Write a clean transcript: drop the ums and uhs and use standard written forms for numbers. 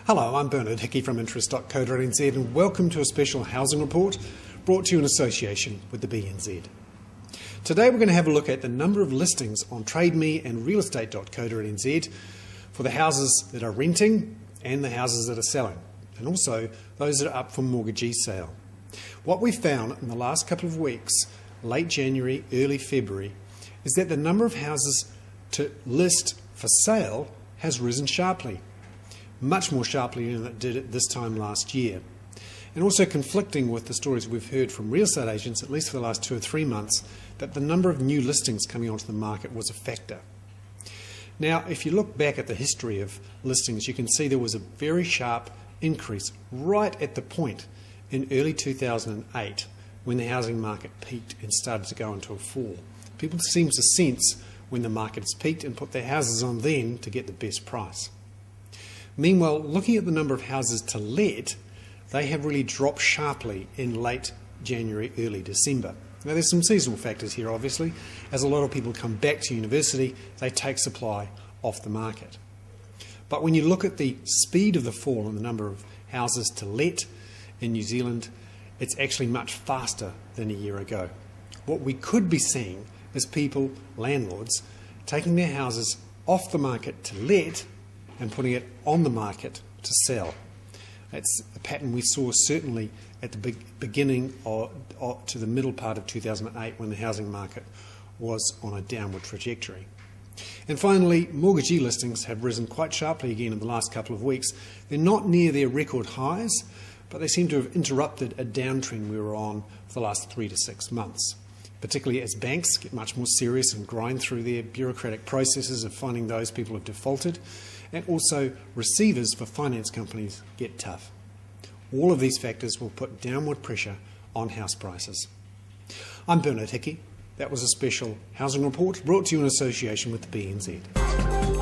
Hello, I'm Bernard Hickey from interest.co.nz and welcome to a special housing report brought to you in association with the BNZ. Today we're going to have a look at the number of listings on TradeMe and realestate.co.nz for the houses that are renting and the houses that are selling, and also those that are up for mortgagee sale. What we found in the last couple of weeks, late January, early February, is that the number of houses to list for sale has risen sharply. Much more sharply than it did at this time last year. And also conflicting with the stories we've heard from real estate agents, at least for the last 2 or 3 months, that the number of new listings coming onto the market was a factor. Now, if you look back at the history of listings, you can see there was a very sharp increase right at the point in early 2008 when the housing market peaked and started to go into a fall. People seem to sense when the market has peaked and put their houses on then to get the best price. Meanwhile, looking at the number of houses to let, they have really dropped sharply in late January, early December. Now there's some seasonal factors here obviously. As a lot of people come back to university, they take supply off the market. But when you look at the speed of the fall in the number of houses to let in New Zealand, it's actually much faster than a year ago. What we could be seeing is people, landlords, taking their houses off the market to let and putting it on the market to sell. That's a pattern we saw certainly at the beginning to the middle part of 2008 when the housing market was on a downward trajectory. And finally, mortgagee listings have risen quite sharply again in the last couple of weeks. They're not near their record highs, but they seem to have interrupted a downtrend we were on for the last 3 to 6 months, particularly as banks get much more serious and grind through their bureaucratic processes of finding those people who have defaulted, and also receivers for finance companies get tough. All of these factors will put downward pressure on house prices. I'm Bernard Hickey. That was a special housing report brought to you in association with the BNZ.